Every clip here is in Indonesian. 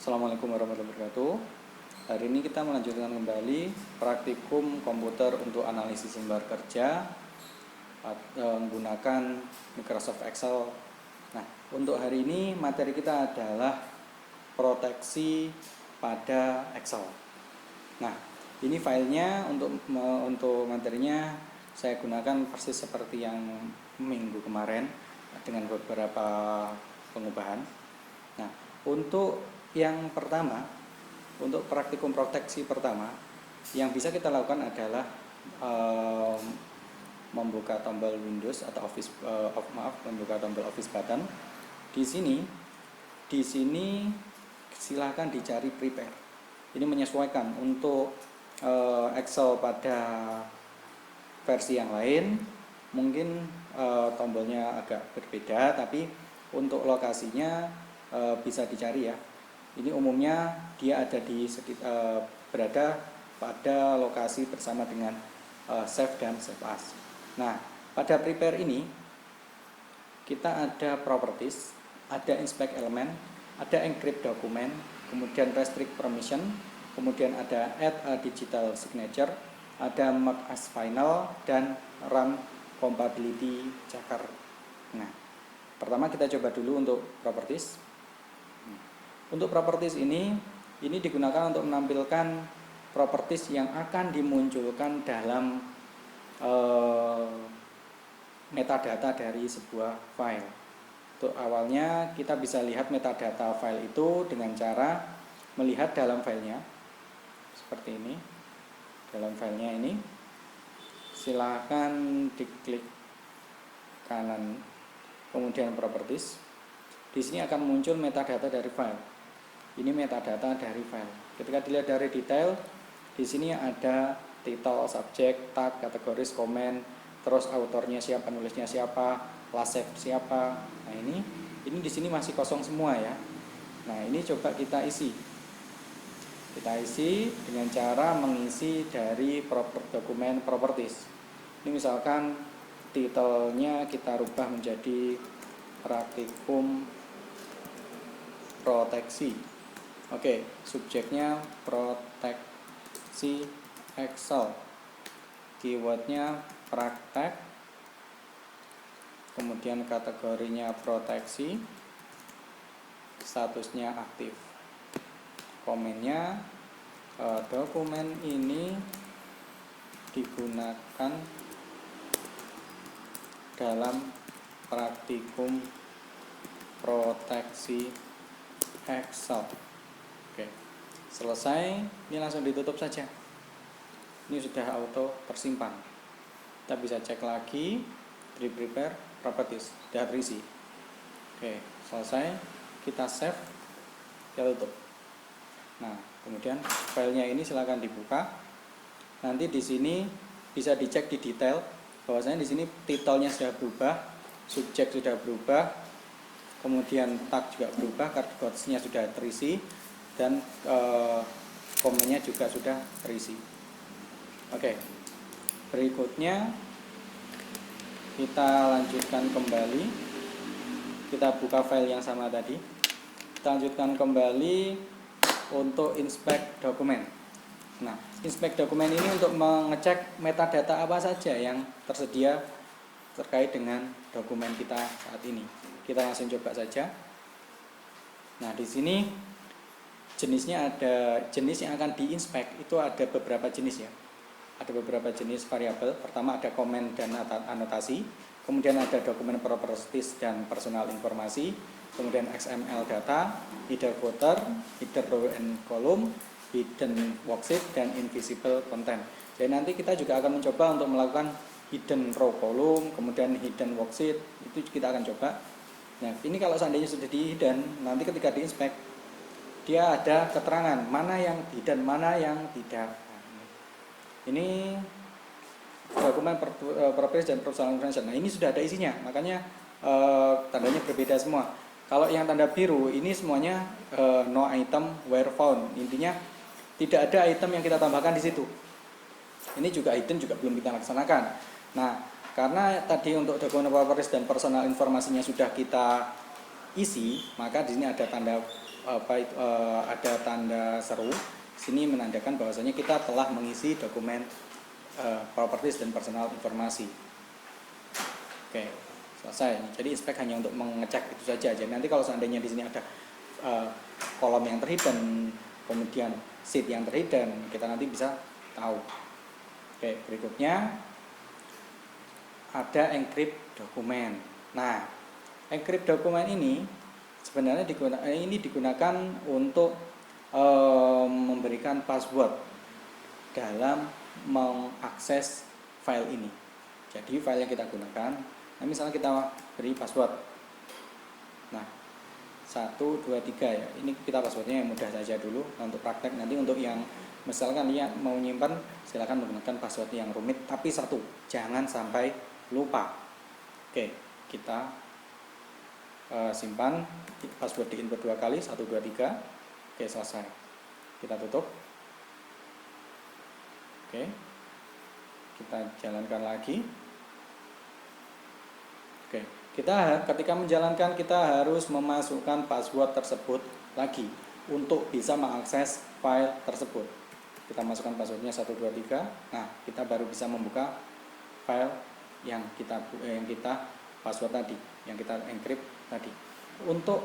Assalamualaikum warahmatullahi wabarakatuh. Hari ini kita melanjutkan kembali praktikum komputer untuk analisis lembar kerja menggunakan Microsoft Excel. Nah, untuk hari ini materi kita adalah proteksi pada Excel. Nah, ini filenya untuk materinya saya gunakan persis seperti yang minggu kemarin dengan beberapa pengubahan. Nah, untuk yang pertama, untuk praktikum proteksi pertama, yang bisa kita lakukan adalah membuka tombol Windows atau membuka tombol Office button. Di sini silakan dicari prepare. Ini menyesuaikan untuk Excel pada versi yang lain, mungkin tombolnya agak berbeda, tapi untuk lokasinya bisa dicari ya. Ini umumnya dia ada berada pada lokasi bersama dengan save dan save as. Nah, pada prepare ini kita ada properties, ada inspect element, ada encrypt document, kemudian restrict permission, kemudian ada add a digital signature, ada mark as final, dan run compatibility checker. Nah, pertama kita coba dulu untuk properties. Untuk properties ini digunakan untuk menampilkan properties yang akan dimunculkan dalam metadata dari sebuah file. Untuk awalnya kita bisa lihat metadata file itu dengan cara melihat dalam filenya seperti ini. Dalam filenya ini silakan diklik kanan, kemudian properties. Di sini akan muncul metadata dari file. Ini metadata dari file. Ketika dilihat dari detail, di sini ada title, subjek, tag, kategoris, komen, terus autornya siapa, penulisnya siapa, last save siapa. Nah, ini di sini masih kosong semua ya. Nah, ini coba kita isi. Kita isi dengan cara mengisi dari dokumen properties. Ini misalkan titelnya kita rubah menjadi praktikum proteksi. Oke, subjeknya proteksi Excel. Keywordnya praktek. Kemudian kategorinya proteksi. Statusnya aktif. Komennya, dokumen ini digunakan dalam praktikum proteksi Excel. Oke, selesai. Ini langsung ditutup saja. Ini sudah auto tersimpan. Kita bisa cek lagi di prepare properties, sudah terisi. Oke, selesai. Kita save, kita tutup. Nah, kemudian filenya ini silakan dibuka. Nanti di sini bisa dicek di detail bahwasanya di sini titelnya sudah berubah, subjek sudah berubah, kemudian tag juga berubah, kategorinya sudah terisi, dan komennya juga sudah terisi. Oke, berikutnya kita lanjutkan kembali. Kita buka file yang sama tadi. Kita lanjutkan kembali untuk inspect dokumen. Nah, inspect dokumen ini untuk mengecek metadata apa saja yang tersedia terkait dengan dokumen kita saat ini. Kita langsung coba saja. Nah, di sini jenisnya ada jenis yang akan diinspek itu ada beberapa jenis ya. Ada beberapa jenis variabel. Pertama ada komen dan anotasi, kemudian ada dokumen properties dan personal informasi, kemudian XML data, header footer, header row and column, hidden worksheet, dan invisible content. Jadi nanti kita juga akan mencoba untuk melakukan hidden row column, kemudian hidden worksheet, itu kita akan coba. Nah, ini kalau seandainya sudah di hidden, nanti ketika diinspek dia ada keterangan mana yang hidden, mana yang tidak. Ini dokumen properties dan personal information. Nah, ini sudah ada isinya, makanya tandanya berbeda semua. Kalau yang tanda biru ini semuanya no item were found. Intinya tidak ada item yang kita tambahkan di situ. Ini juga hidden juga belum kita laksanakan. Nah, karena tadi untuk dokumen properties dan personal informasinya sudah kita isi, maka di sini ada tanda ada tanda seru. Sini menandakan bahwasanya kita telah mengisi dokumen properties dan personal informasi. Oke, selesai. Jadi inspect hanya untuk mengecek itu saja. Jadi nanti kalau seandainya di sini ada kolom yang terhidden, kemudian sheet yang terhidden, kita nanti bisa tahu. Oke, berikutnya ada encrypt dokumen. Nah, encrypt dokumen ini sebenarnya digunakan untuk memberikan password dalam mengakses file ini. Jadi file yang kita gunakan, nah misalnya kita beri password. Nah, 1, 2, 3 ya. Ini kita passwordnya yang mudah saja dulu. Nah, untuk praktek nanti untuk yang misalkan dia mau nyimpan, silakan menggunakan password yang rumit, tapi satu, jangan sampai lupa. Oke, kita simpan password di input 2 kali, 1, 2, 3. Oke, selesai. Kita tutup. Oke, kita jalankan lagi. Oke, ketika menjalankan kita harus memasukkan password tersebut lagi untuk bisa mengakses file tersebut. Kita masukkan passwordnya 1, 2, 3. Nah, kita baru bisa membuka file yang kita password tadi, yang kita encrypt tadi. Untuk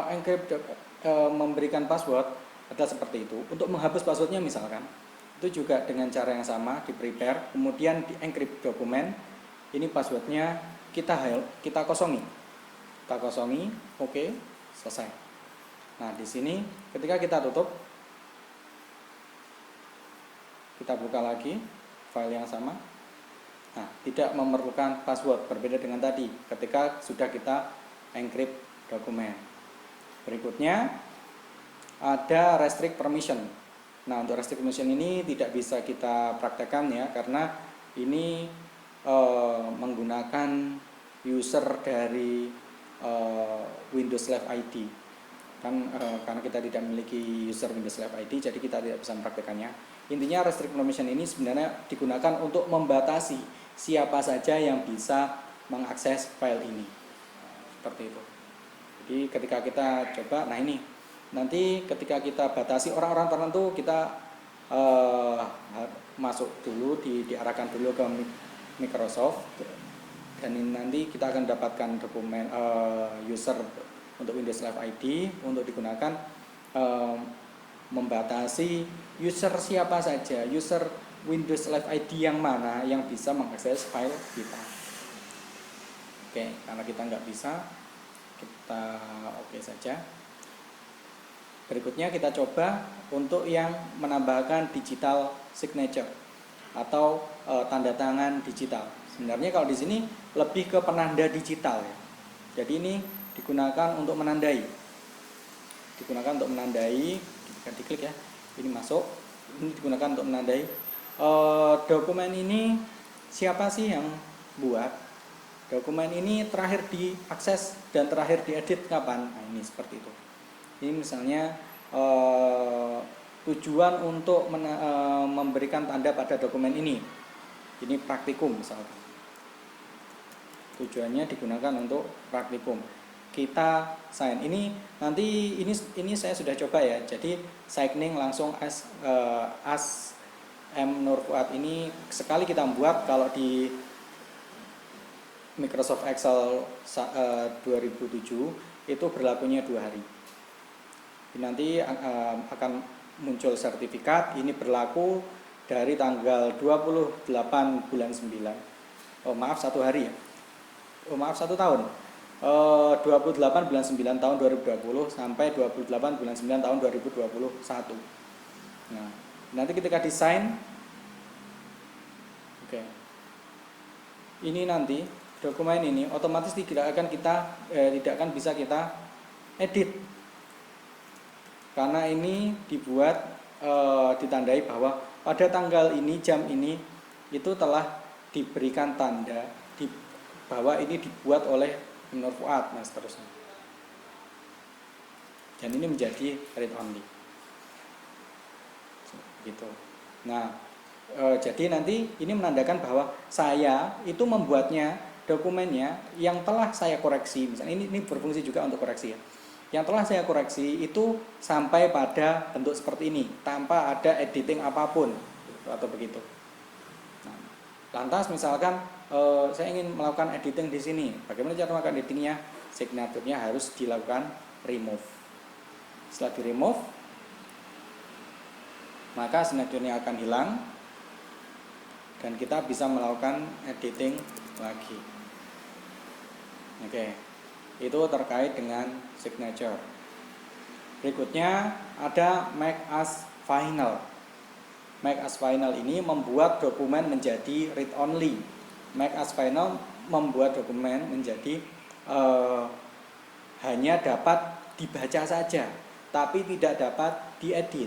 encrypt memberikan password adalah seperti itu. Untuk menghapus passwordnya misalkan, itu juga dengan cara yang sama, di prepare, kemudian di encrypt dokumen. Ini passwordnya kita kosongi. Kita kosongi, oke, selesai. Nah, di sini ketika kita tutup, kita buka lagi file yang sama. Nah, tidak memerlukan password, berbeda dengan tadi ketika sudah kita encrypt dokumen. Berikutnya ada restrict permission. Nah, untuk restrict permission ini tidak bisa kita praktekkan ya, karena ini menggunakan user dari Windows Live ID. Karena kita tidak memiliki user Windows Live ID, jadi kita tidak bisa mempraktekannya. Intinya restrict permission ini sebenarnya digunakan untuk membatasi siapa saja yang bisa mengakses file ini. Seperti itu. Jadi ketika kita coba, nah ini nanti ketika kita batasi orang-orang tertentu, kita masuk dulu, diarahkan dulu ke Microsoft, dan ini nanti kita akan dapatkan dokumen user untuk Windows Live ID untuk digunakan membatasi user siapa saja, user Windows Live ID yang mana yang bisa mengakses file kita. Oke, karena kita nggak bisa, kita oke saja. Berikutnya kita coba untuk yang menambahkan digital signature atau tanda tangan digital. Sebenarnya kalau di sini lebih ke penanda digital ya. Jadi ini digunakan untuk menandai. Kita diklik ya. Ini masuk. Ini digunakan untuk menandai. Dokumen ini siapa sih yang buat? Dokumen ini terakhir diakses dan terakhir diedit kapan? Nah, ini seperti itu. Ini misalnya tujuan untuk memberikan tanda pada dokumen ini. Ini praktikum misalkan. Tujuannya digunakan untuk praktikum. Kita sign ini nanti ini saya sudah coba ya. Jadi signing langsung as M. Nur Fuad ini sekali kita buat, kalau di Microsoft Excel 2007 itu berlakunya 2 hari. Nanti akan muncul sertifikat, ini berlaku dari tanggal 28 bulan 9. Oh maaf, 1 hari ya. Oh maaf, 1 tahun. 28 bulan 9 tahun 2020 sampai 28 bulan 9 tahun 2021. Nah, nanti ketika desain, oke. Ini nanti dokumen ini otomatis tidak akan bisa kita edit. Karena ini dibuat ditandai bahwa pada tanggal ini, jam ini itu telah diberikan tanda bahwa ini dibuat oleh Nur Fuad, nah seterusnya. Dan ini menjadi read only. Gitu. Nah, jadi nanti ini menandakan bahwa saya itu membuatnya, dokumennya yang telah saya koreksi. Misalnya ini berfungsi juga untuk koreksi ya. Yang telah saya koreksi itu sampai pada bentuk seperti ini tanpa ada editing apapun atau begitu. Nah, lantas misalkan saya ingin melakukan editing di sini, bagaimana cara melakukan editingnya? Signaturnya harus dilakukan remove. Setelah di remove, maka signaturnya akan hilang dan kita bisa melakukan editing lagi. Oke, itu terkait dengan signature. Berikutnya ada make as final. Make as final ini membuat dokumen menjadi read only. Make as final membuat dokumen menjadi hanya dapat dibaca saja, tapi tidak dapat diedit.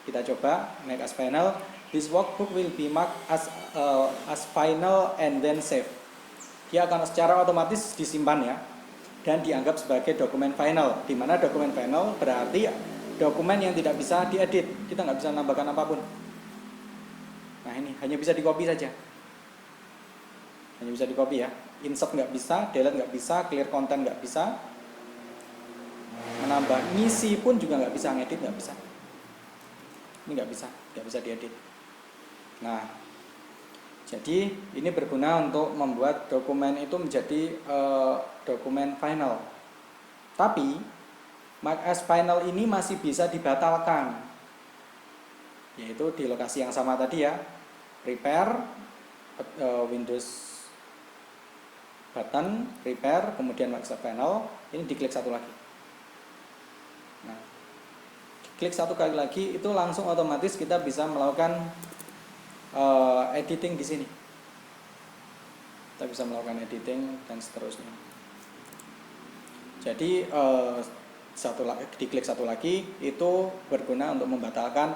Kita coba make as final. This workbook will be marked as final and then save. Dia akan secara otomatis disimpan ya, dan dianggap sebagai dokumen final, di mana dokumen final berarti dokumen yang tidak bisa diedit, kita nggak bisa menambahkan apapun. Nah ini hanya bisa di copy saja, hanya bisa di copy ya, insert nggak bisa, delete nggak bisa, clear content nggak bisa, menambah ngisi pun juga nggak bisa, ngedit nggak bisa, ini nggak bisa diedit. Nah jadi ini berguna untuk membuat dokumen itu menjadi dokumen final. Tapi mark as final ini masih bisa dibatalkan, yaitu di lokasi yang sama tadi ya, prepare Windows button, prepare, kemudian mark as final, ini diklik satu lagi. Nah, klik satu kali lagi itu langsung otomatis kita bisa melakukan editing di sini. Kita bisa melakukan editing dan seterusnya. Jadi diklik satu lagi itu berguna untuk membatalkan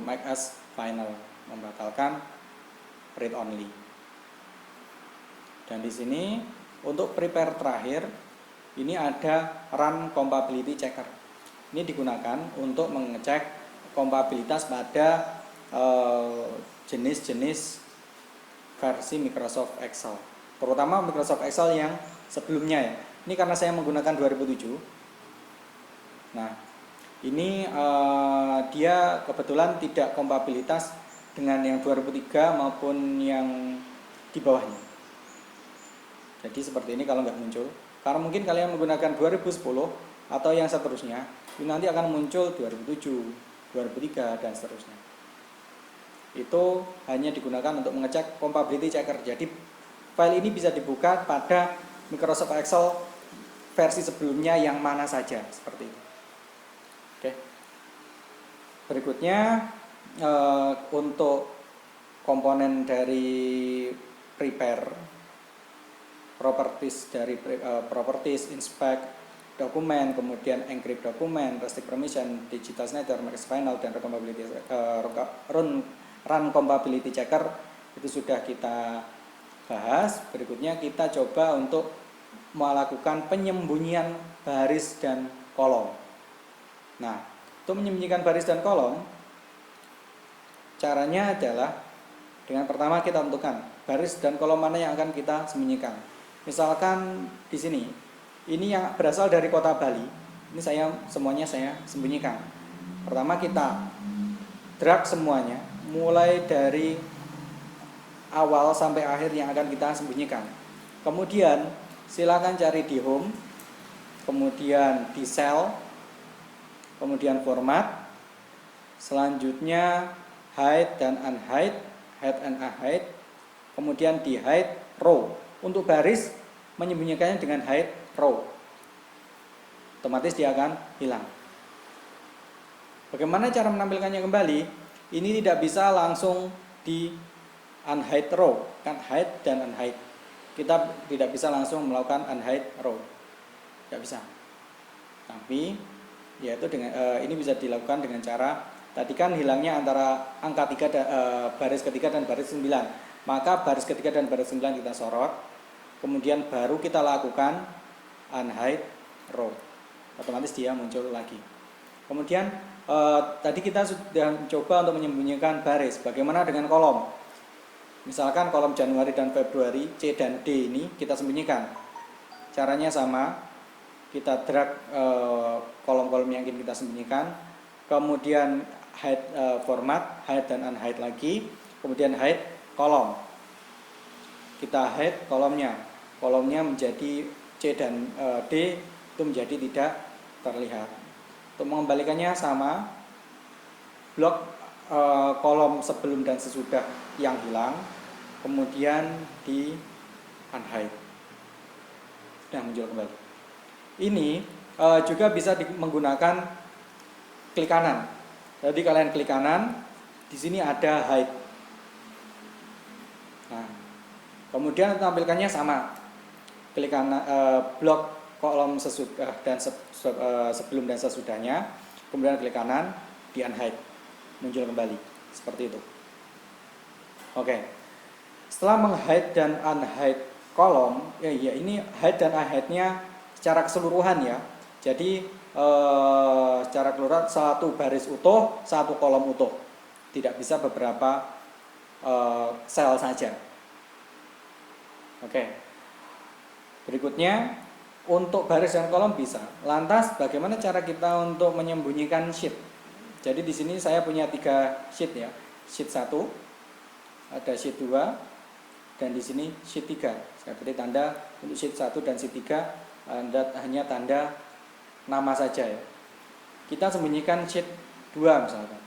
make as final, membatalkan read only. Dan di sini untuk prepare terakhir ini ada run compatibility checker. Ini digunakan untuk mengecek kompatibilitas pada jenis-jenis versi Microsoft Excel, terutama Microsoft Excel yang sebelumnya ya. Ini karena saya menggunakan 2007. Nah, ini dia kebetulan tidak kompatibilitas dengan yang 2003 maupun yang di bawahnya. Jadi seperti ini kalau nggak muncul, karena mungkin kalian menggunakan 2010 atau yang seterusnya, ini nanti akan muncul 2007, 2003 dan seterusnya. Itu hanya digunakan untuk mengecek compatibility checker. Jadi file ini bisa dibuka pada Microsoft Excel versi sebelumnya yang mana saja, seperti itu. Oke. Berikutnya untuk komponen dari prepare, properties dari properties, inspect dokumen, kemudian encrypt dokumen, restrict permission, digital signature, make as final, dan run compatibility checker itu sudah kita bahas. Berikutnya kita coba untuk melakukan penyembunyian baris dan kolom. Nah, untuk menyembunyikan baris dan kolom, caranya adalah dengan pertama kita tentukan baris dan kolom mana yang akan kita sembunyikan. Misalkan di sini, ini yang berasal dari kota Bali, ini semuanya saya sembunyikan. Pertama kita drag semuanya, mulai dari awal sampai akhir yang akan kita sembunyikan. Kemudian silakan cari di home, kemudian di cell, kemudian format, selanjutnya hide dan unhide, hide and unhide, kemudian di hide row. Untuk baris menyembunyikannya dengan hide row, otomatis dia akan hilang. Bagaimana cara menampilkannya kembali? Ini tidak bisa langsung di unhide row, kan hide dan unhide. Kita tidak bisa langsung melakukan unhide row, tidak bisa. Tapi yaitu dengan ini bisa dilakukan dengan cara tadi kan hilangnya antara angka 3 baris ketiga dan baris 9. Maka baris ketiga dan baris 9 kita sorot, kemudian baru kita lakukan unhide row, otomatis dia muncul lagi. Kemudian tadi kita sudah coba untuk menyembunyikan baris. Bagaimana dengan kolom? Misalkan kolom Januari dan Februari, C dan D ini kita sembunyikan. Caranya sama. kita drag kolom-kolom yang ingin kita sembunyikan, kemudian hide format, hide dan unhide lagi, kemudian hide kolom. Kita hide kolomnya menjadi C dan D itu menjadi tidak terlihat. Untuk mengembalikannya sama, blok kolom sebelum dan sesudah yang hilang, kemudian di unhide, sudah muncul kembali. Ini juga bisa menggunakan klik kanan. Jadi kalian klik kanan, di sini ada hide. Nah, kemudian tampilkannya sama. Klik kanan, blok kolom sesudah dan sebelum dan sesudahnya, kemudian klik kanan, di unhide, muncul kembali seperti itu. Oke. Setelah meng-hide dan unhide kolom, ini hide dan unhide-nya secara keseluruhan ya. Jadi secara keseluruhan satu baris utuh, satu kolom utuh. Tidak bisa beberapa sel saja. Oke. Berikutnya untuk baris dan kolom bisa. Lantas bagaimana cara kita untuk menyembunyikan sheet? Jadi di sini saya punya 3 sheet ya. Sheet 1, ada sheet 2, dan di sini sheet 3. Saya beri tanda untuk sheet 1 dan sheet 3, Anda hanya tanda nama saja ya. Kita sembunyikan sheet 2 misalkan.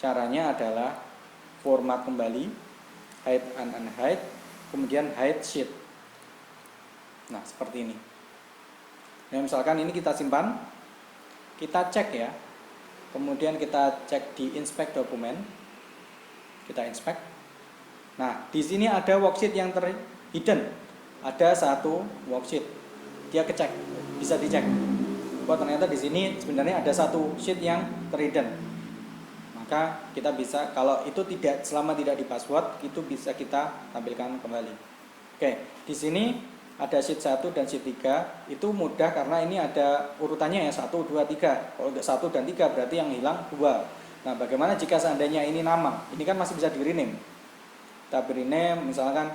Caranya adalah format kembali, hide and unhide, kemudian hide sheet. Nah, seperti ini. Nah, misalkan ini kita simpan, kita cek ya. Kemudian kita cek di inspect dokumen. Kita inspect. Nah, di sini ada worksheet yang hidden. Ada satu worksheet. Dia kecek, bisa dicek. Oh, ternyata di sini sebenarnya ada satu sheet yang terhidden. Maka kita bisa, kalau itu selama tidak di password, itu bisa kita tampilkan kembali. Oke, di sini ada sheet 1 dan sheet 3. Itu mudah karena ini ada urutannya ya, 1, 2, 3. Kalau enggak 1 dan 3 berarti yang hilang 2. Nah, bagaimana jika seandainya ini nama? Ini kan masih bisa di rename. Kita rename misalkan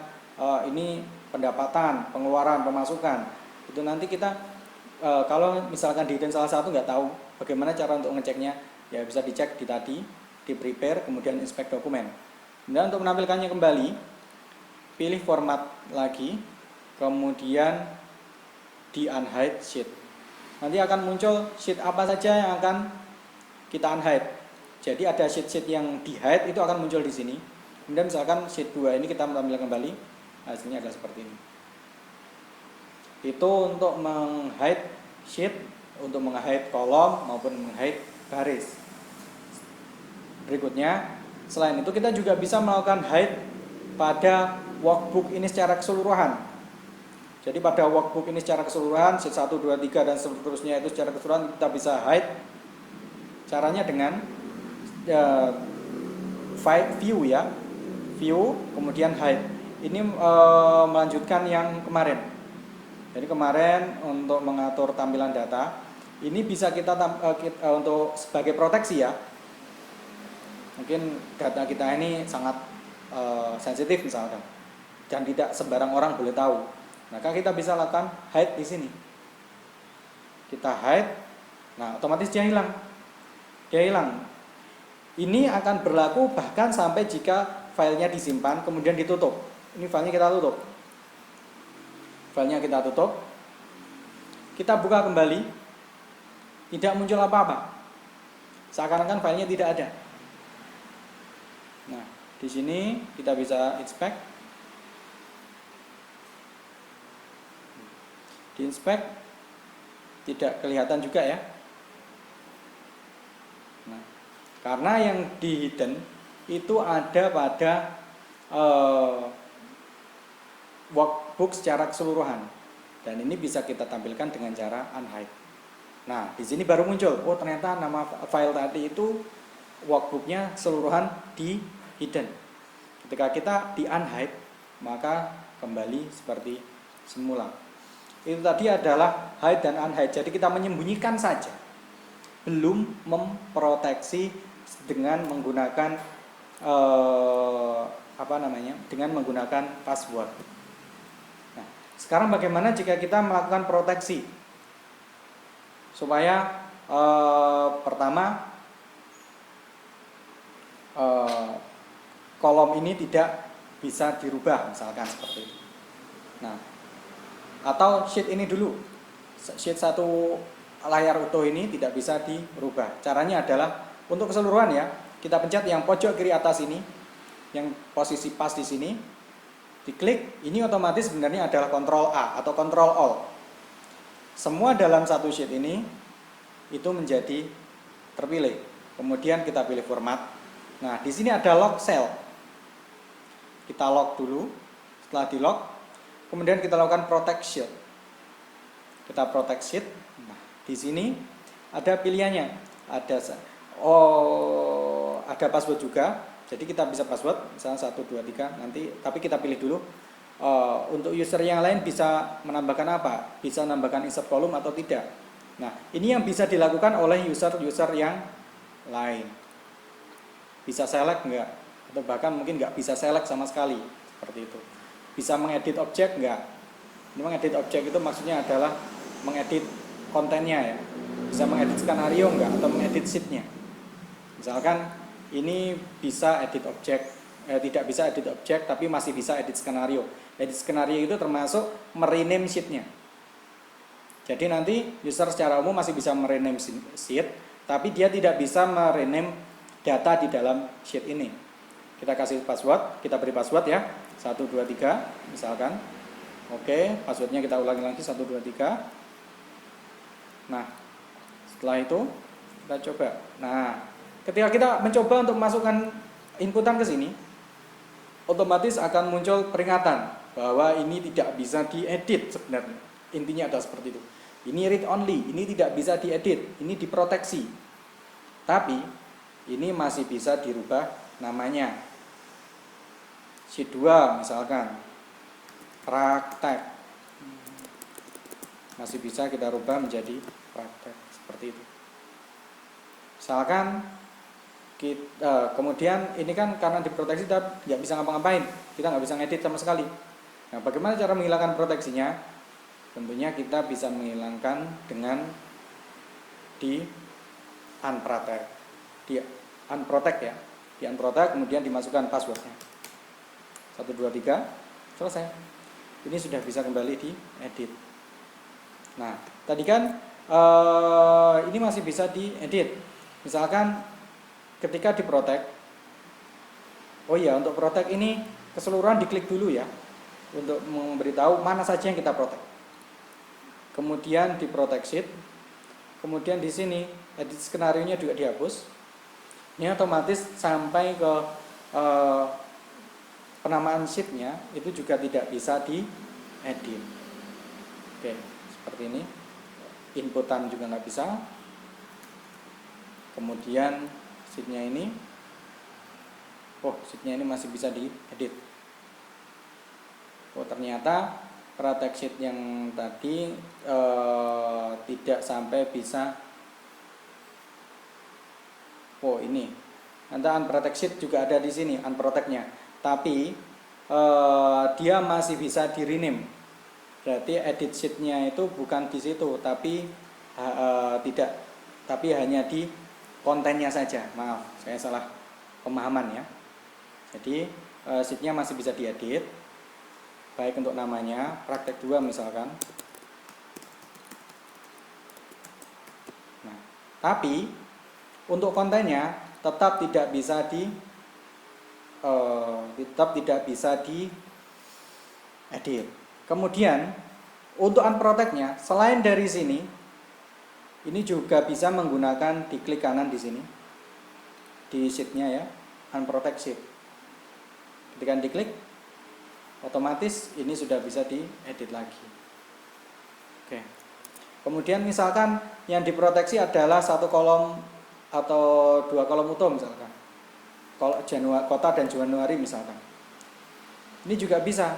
ini pendapatan, pengeluaran, pemasukan. Itu nanti kita kalau misalkan di hidden salah satu nggak tahu bagaimana cara untuk ngeceknya, ya bisa dicek di tadi, di prepare, kemudian inspect dokumen. Kemudian untuk menampilkannya kembali, pilih format lagi, kemudian di unhide sheet. Nanti akan muncul sheet apa saja yang akan kita unhide. Jadi ada sheet-sheet yang di hide itu akan muncul di sini. Kemudian misalkan sheet 2 ini kita tampilkan kembali, hasilnya adalah seperti ini. Itu untuk meng-hide sheet, untuk meng-hide kolom maupun meng-hide baris. Berikutnya, selain itu kita juga bisa melakukan hide pada workbook ini secara keseluruhan. Jadi pada workbook ini secara keseluruhan, sheet 1, 2, 3 dan seterusnya itu secara keseluruhan kita bisa hide. Caranya dengan view ya, view kemudian hide. Ini melanjutkan yang kemarin. Jadi kemarin untuk mengatur tampilan data, ini bisa kita untuk sebagai proteksi ya. Mungkin data kita ini sangat sensitif misalkan, dan tidak sembarang orang boleh tahu. Maka kita bisa lakukan hide di sini. Kita hide, nah otomatis dia hilang. Dia hilang. Ini akan berlaku bahkan sampai jika filenya disimpan kemudian ditutup. Ini filenya kita tutup. Filenya kita tutup. Kita buka kembali. Tidak muncul apa-apa. Seakan-akan filenya tidak ada. Nah, di sini kita bisa inspect. Di inspect tidak kelihatan juga ya. Nah, karena yang di hidden itu ada pada workbook secara keseluruhan, dan ini bisa kita tampilkan dengan cara unhide. Nah, di sini baru muncul, oh ternyata nama file tadi itu workbooknya keseluruhan di hidden. Ketika kita di unhide, maka kembali seperti semula. Itu tadi adalah hide dan unhide. Jadi kita menyembunyikan saja, belum memproteksi dengan menggunakan dengan menggunakan password. Nah, sekarang bagaimana jika kita melakukan proteksi? supaya pertama kolom ini tidak bisa dirubah, misalkan seperti itu. Nah, atau sheet ini dulu, sheet satu layar utuh ini tidak bisa dirubah. Caranya adalah untuk keseluruhan ya, kita pencet yang pojok kiri atas ini, yang posisi pas di sini, diklik, ini otomatis sebenarnya adalah Ctrl A atau Ctrl All. Semua dalam satu sheet ini itu menjadi terpilih. Kemudian kita pilih format. Nah, di sini ada lock cell. Kita lock dulu. Setelah di lock, kemudian kita lakukan protect sheet. Kita protect sheet. Nah, di sini ada pilihannya. Ada password juga. Jadi kita bisa password, misalnya 1, 2, 3 nanti. Tapi kita pilih dulu. Untuk user yang lain bisa menambahkan apa? Bisa menambahkan insert column atau tidak. Nah, ini yang bisa dilakukan oleh user-user yang lain. Bisa select enggak? Atau bahkan mungkin enggak bisa select sama sekali. Seperti itu. Bisa mengedit objek enggak? Ini mengedit objek itu maksudnya adalah mengedit kontennya ya. Bisa mengedit skenario enggak? Atau mengedit sheet-nya. Misalkan ini bisa edit objek, tidak bisa edit objek tapi masih bisa edit skenario. Edit skenario itu termasuk merename sheet-nya. Jadi nanti user secara umum masih bisa merename sheet, tapi dia tidak bisa merename data di dalam sheet ini. Kita kasih password, kita beri password ya, 1, 2, 3 misalkan. Oke, passwordnya kita ulangi lagi 1, 2, 3. Nah, setelah itu kita coba. Nah, ketika kita mencoba untuk memasukkan inputan ke sini, otomatis akan muncul peringatan bahwa ini tidak bisa diedit sebenarnya. Intinya adalah seperti itu. Ini read only, ini tidak bisa diedit, ini diproteksi. Tapi ini masih bisa dirubah namanya. Sheet 2 misalkan praktek. Masih bisa kita rubah menjadi praktek seperti itu. Misalkan kemudian ini kan karena diproteksi kita nggak bisa ngapa-ngapain, kita nggak bisa ngedit sama sekali. Nah, bagaimana cara menghilangkan proteksinya? Tentunya kita bisa menghilangkan dengan di unprotect, ya, di unprotect kemudian dimasukkan passwordnya 1, 2, 3 selesai. Ini sudah bisa kembali diedit. Nah, tadi kan ini masih bisa diedit. Misalkan ketika diprotect, oh iya, untuk protect ini keseluruhan diklik dulu ya, untuk memberitahu mana saja yang kita protect. Kemudian di protect sheet, kemudian di sini edit skenario-nya juga dihapus. Ini otomatis sampai ke penamaan sheet-nya itu juga tidak bisa diedit. Oke, seperti ini. Inputan juga nggak bisa. Kemudian sheet-nya ini, sheet-nya ini masih bisa diedit. Oh, ternyata protect sheet yang tadi tidak sampai bisa. Oh, ini. Nanti unprotect sheet juga ada di sini unprotect-nya. Tapi dia masih bisa di rename. Berarti edit sheet-nya itu bukan di situ, tapi tidak, tapi hanya di kontennya saja. Maaf, saya salah pemahaman ya. Jadi sheet-nya masih bisa diedit. Baik untuk namanya, praktek 2 misalkan. Nah, tapi untuk kontennya tetap tidak bisa diedit. Kemudian untuk unprotect-nya, selain dari sini, ini juga bisa menggunakan diklik kanan di sini, di sheet-nya ya, unprotect sheet. Ketika diklik, otomatis ini sudah bisa diedit lagi. Oke. Kemudian misalkan yang diproteksi adalah 1 kolom atau 2 kolom utuh misalkan. Kota dan Januari misalkan. Ini juga bisa.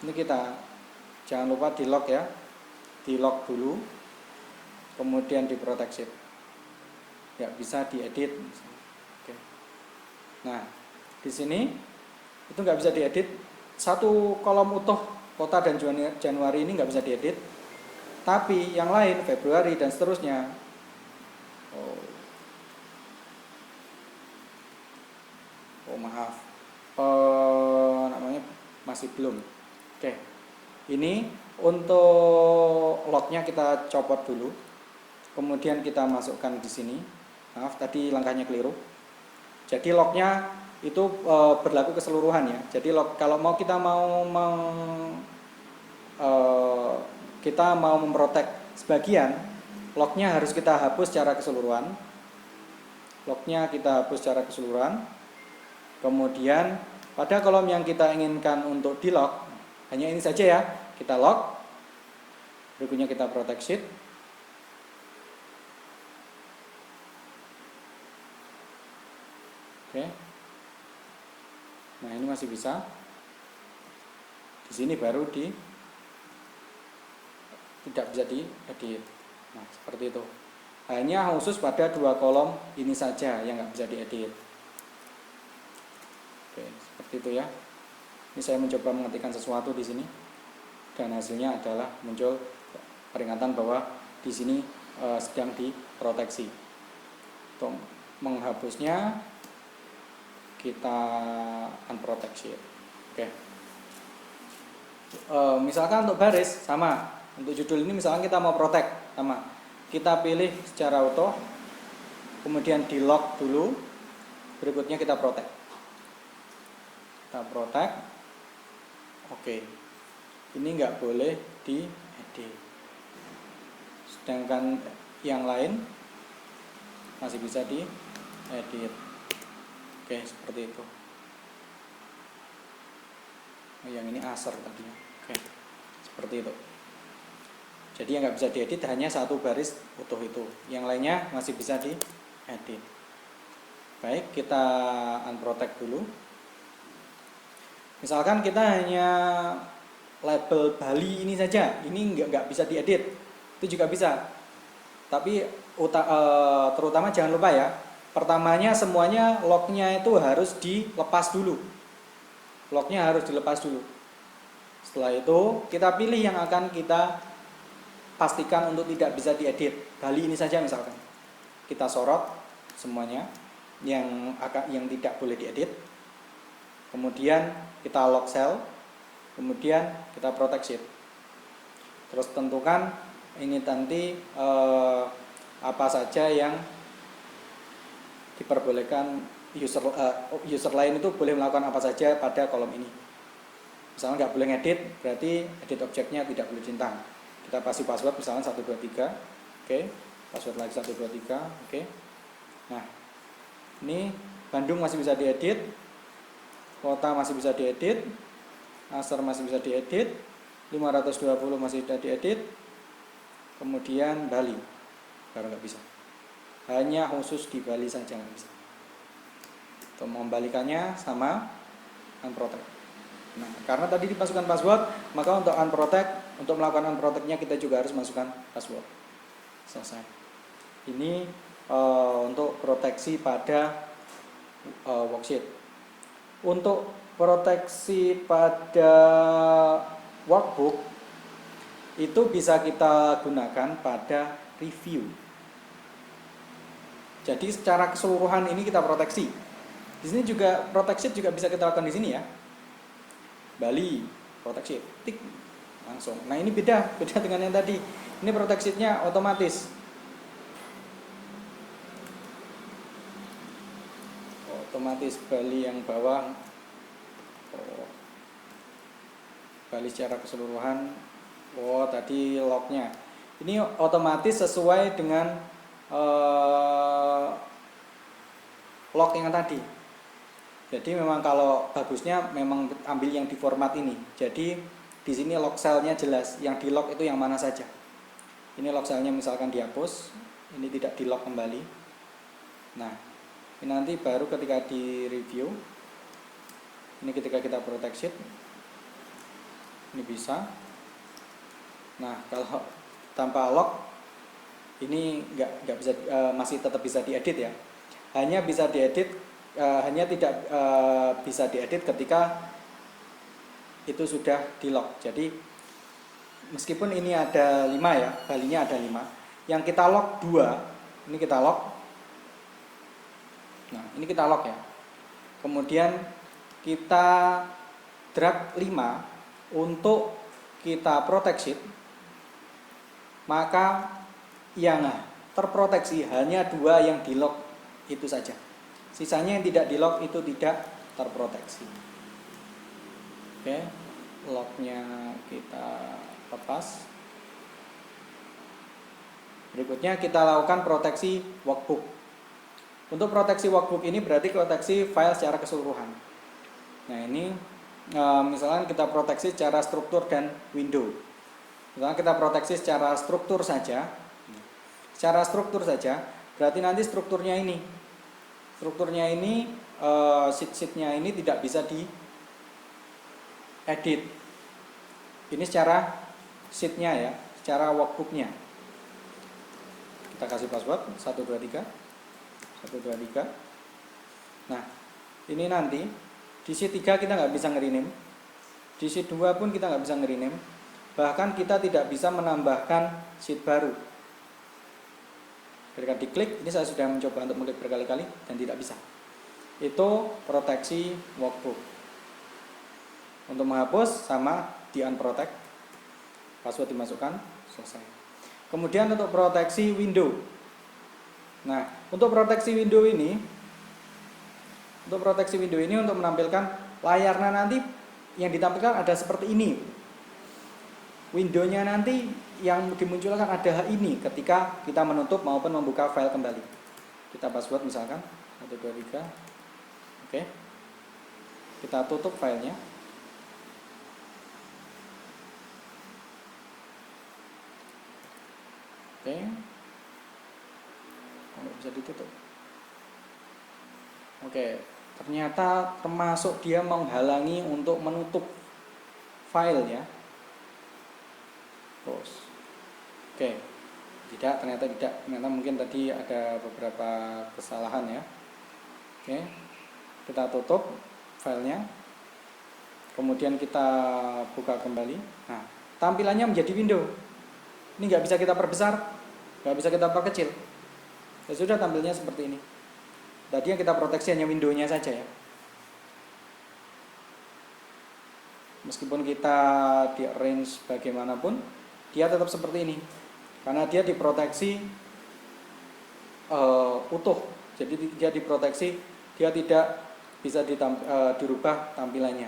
Ini kita jangan lupa di lock ya. Di lock dulu. Kemudian diproteksi. Ya, bisa diedit. Oke. Nah, di sini itu nggak bisa diedit. 1 kolom utuh kota dan Januari ini nggak bisa diedit. Tapi yang lain Februari dan seterusnya, maaf, namanya masih belum. Oke, ini untuk lognya kita copot dulu, kemudian kita masukkan di sini. Maaf, tadi langkahnya keliru. Jadi lognya itu berlaku keseluruhan ya. Jadi log, kalau mau kita mau memprotek sebagian, lognya harus kita hapus secara keseluruhan. Lognya kita hapus secara keseluruhan. Kemudian pada kolom yang kita inginkan untuk di log, hanya ini saja ya, kita log. Berikutnya kita protect sheet. Oke. Nah, ini masih bisa. Di sini baru tidak bisa diedit. Nah, seperti itu. Hanya khusus pada dua kolom ini saja yang nggak bisa diedit. Oke, seperti itu ya. Ini saya mencoba mengetikkan sesuatu di sini, dan hasilnya adalah muncul peringatan bahwa di sini sedang diproteksi. Untuk menghapusnya kita unprotect sheet. Oke. Misalkan untuk baris sama, untuk judul ini misalkan kita mau protect sama, kita pilih secara auto, kemudian di lock dulu, berikutnya kita protect. Kita protect. Oke. Ini nggak boleh diedit. Sedangkan yang lain masih bisa diedit. Oke, seperti itu. Yang ini asar tadinya. Oke, seperti itu. Jadi yang nggak bisa diedit hanya satu baris utuh itu. Yang lainnya masih bisa diedit. Baik, kita unprotect dulu. Misalkan kita hanya label Bali ini saja, ini nggak bisa diedit, itu juga bisa. Tapi terutama jangan lupa ya, pertamanya semuanya lognya itu harus dilepas dulu. Lognya harus dilepas dulu. Setelah itu kita pilih yang akan kita pastikan untuk tidak bisa diedit. Bali ini saja misalkan. Kita sorot semuanya yang tidak boleh diedit. Kemudian kita lock cell. Kemudian kita protect sheet. Terus tentukan ini nanti apa saja yang diperbolehkan user lain itu boleh melakukan apa saja pada kolom ini. Misalnya nggak boleh ngedit, berarti edit objeknya tidak boleh centang. Kita kasih password misalnya 123. Oke. Password lagi 123. Oke. Nah, ini Bandung masih bisa diedit, kota masih bisa diedit, Asar masih bisa diedit, 520 masih bisa diedit, kemudian Bali baru nggak bisa. Hanya khusus di Bali saja nggak bisa. Untuk membalikannya sama unprotect. Nah, karena tadi dimasukkan password, maka untuk unprotect, untuk melakukan unprotectnya kita juga harus masukkan password. Selesai. Ini untuk proteksi pada worksheet. Untuk proteksi pada workbook itu bisa kita gunakan pada review. Jadi secara keseluruhan ini kita proteksi. Di sini juga protect sheet juga bisa kita lakukan di sini ya. Bali protect sheet, tik langsung. Nah, ini beda dengan yang tadi. Ini protect sheet-nya otomatis. Otomatis Bali yang bawah. Bali secara keseluruhan. Tadi lognya. Ini otomatis sesuai dengan log yang tadi. Jadi memang kalau bagusnya memang ambil yang di format ini. Jadi di sini log cell-nya jelas, yang di log itu yang mana saja. Ini log cell-nya misalkan dihapus, ini tidak di log kembali. Nah, ini nanti baru ketika di review. Ini ketika kita protect sheet. Ini bisa. Nah, kalau tanpa log ini nggak bisa, masih tetap bisa diedit ya. Hanya bisa diedit, hanya tidak bisa diedit ketika itu sudah di lock. Jadi meskipun ini ada 5 ya, value-nya ada 5. Yang kita lock 2, ini kita lock. Nah, ini kita lock ya. Kemudian kita drag 5 untuk kita protect sheet. Maka yang terproteksi hanya 2 yang di lock itu saja. Sisanya yang tidak di lock itu tidak terproteksi. Oke, locknya kita lepas. Berikutnya kita lakukan proteksi workbook. Untuk proteksi workbook ini berarti proteksi file secara keseluruhan. Nah ini misalnya kita proteksi secara struktur dan window. Misalnya kita proteksi secara struktur saja. Secara struktur saja berarti nanti strukturnya ini. Strukturnya ini sheet-sheetnya ini tidak bisa di edit. Ini secara sheetnya ya, secara workbooknya. Kita kasih password 123. Nah, ini nanti di sheet 3 kita nggak bisa nge-rename. Di sheet 2 pun kita nggak bisa nge-rename. Bahkan kita tidak bisa menambahkan sheet baru. Ketika diklik, ini saya sudah mencoba untuk mengklik berkali-kali dan tidak bisa. Itu proteksi workbook. Untuk menghapus sama di unprotect, password dimasukkan, selesai. Kemudian untuk proteksi window. Nah, untuk proteksi window ini untuk menampilkan layarnya nanti yang ditampilkan ada seperti ini. Windownya nanti yang dimunculkan ada ini ketika kita menutup maupun membuka file kembali. Kita password misalkan 123. Oke. Kita tutup filenya. Oke. Kalau bisa ditutup. Oke, ternyata termasuk dia menghalangi untuk menutup file ya. Terus. Oke. Ternyata tidak. Ternyata mungkin tadi ada beberapa kesalahan ya. Oke. Kita tutup filenya. Kemudian kita buka kembali. Nah, tampilannya menjadi window. Ini nggak bisa kita perbesar, nggak bisa kita perkecil. Ya sudah, tampilnya seperti ini. Tadi yang kita proteksi hanya windownya saja ya. Meskipun kita di arrange bagaimanapun, dia tetap seperti ini. Karena dia diproteksi utuh. Jadi dia diproteksi, dia tidak bisa dirubah tampilannya.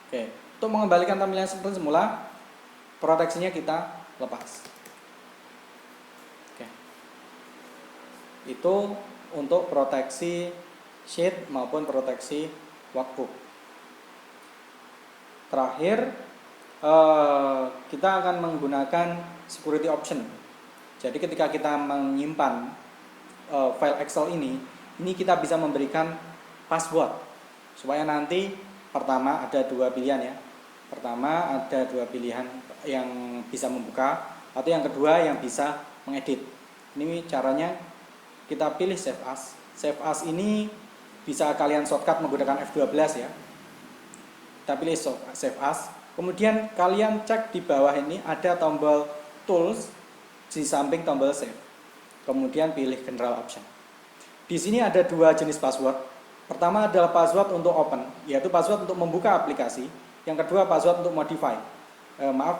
Oke, untuk mengembalikan tampilannya seperti semula, proteksinya kita lepas. Oke. Itu untuk proteksi sheet maupun proteksi workbook. Terakhir, kita akan menggunakan security option. Jadi ketika kita menyimpan file Excel ini kita bisa memberikan password supaya nanti pertama ada 2 pilihan ya. Pertama ada 2 pilihan yang bisa membuka, atau yang kedua yang bisa mengedit. Ini caranya kita pilih Save As. Save As ini bisa kalian shortcut menggunakan F12 ya. Kita pilih Save As. Kemudian kalian cek di bawah ini ada tombol Tools di samping tombol Save. Kemudian pilih General Option. Di sini ada 2 jenis password. Pertama adalah password untuk open, yaitu password untuk membuka aplikasi. Yang kedua password untuk modify.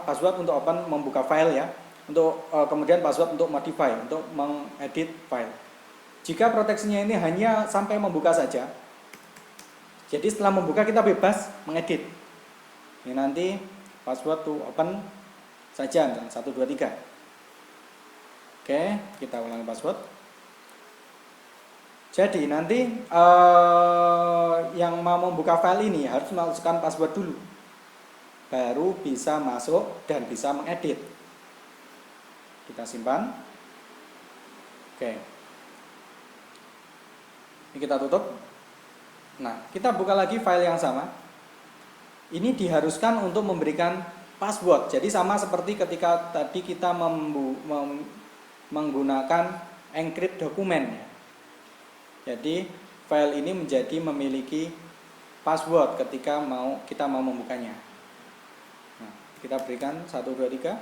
Password untuk open membuka file ya. Kemudian password untuk modify, untuk mengedit file. Jika proteksinya ini hanya sampai membuka saja, jadi setelah membuka kita bebas mengedit. Ini nanti password to open saja, 123. Oke, kita ulangi password. Jadi nanti yang mau membuka file ini harus memasukkan password dulu, baru bisa masuk dan bisa mengedit. Kita simpan. Oke. Ini kita tutup. Nah, kita buka lagi file yang sama. Ini diharuskan untuk memberikan password. Jadi sama seperti ketika tadi kita menggunakan encrypt dokumen. Jadi file ini memiliki password ketika kita mau membukanya. Nah, kita berikan 1, 2, 3.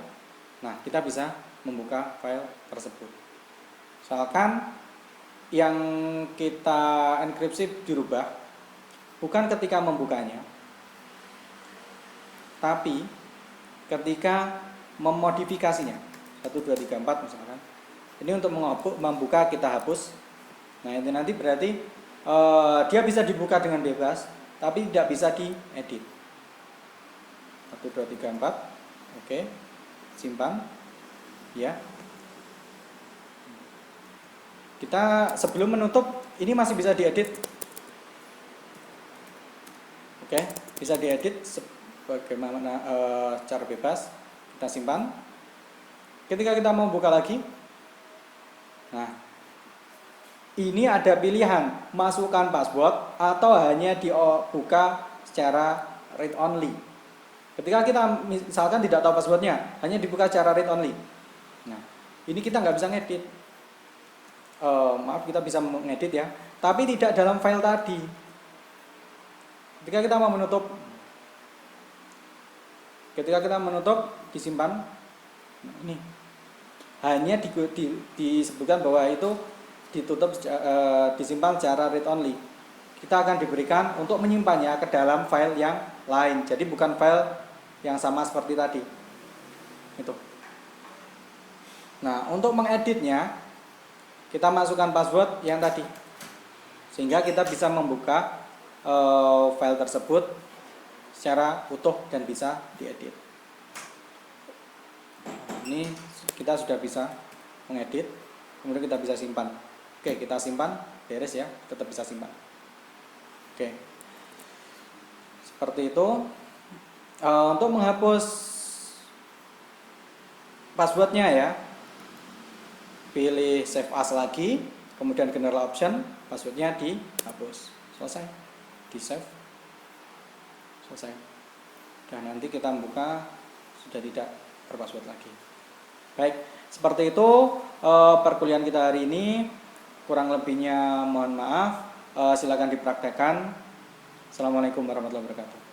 Nah, kita bisa membuka file tersebut. Misalkan yang kita enkripsi dirubah bukan ketika membukanya, tapi ketika memodifikasinya. 1, 2, 3, 4 misalkan. Ini untuk membuka kita hapus. Nah, ini nanti berarti dia bisa dibuka dengan bebas, tapi tidak bisa diedit. 1, 2, 3, 4. Oke. Simpan. Ya. Kita sebelum menutup, ini masih bisa diedit. Oke, bisa diedit bagaimana cara bebas. Kita simpan. Ketika kita mau buka lagi, nah, ini ada pilihan masukkan password atau hanya dibuka secara read only. Ketika kita misalkan tidak tahu passwordnya, hanya dibuka secara read only. Nah, ini kita nggak bisa ngedit. Maaf, kita bisa mengedit ya, tapi tidak dalam file tadi. Ketika kita mau menutup, disimpan. Nah, ini hanya disebutkan bahwa itu ditutup, disimpan secara read only. Kita akan diberikan untuk menyimpannya ke dalam file yang lain. Jadi bukan file yang sama seperti tadi. Itu. Nah, untuk mengeditnya, kita masukkan password yang tadi, sehingga kita bisa membuka file tersebut secara utuh dan bisa diedit. Ini kita sudah bisa mengedit, kemudian kita bisa simpan. Oke, kita simpan, beres ya, tetap bisa simpan. Oke, seperti itu. Untuk menghapus passwordnya ya, pilih save as lagi, kemudian general option, passwordnya dihapus. Selesai, di save, selesai. Dan nanti kita buka sudah tidak berpassword lagi. Baik, seperti itu perkuliahan kita hari ini. Kurang lebihnya mohon maaf. Silakan dipraktekkan. Assalamualaikum warahmatullahi wabarakatuh.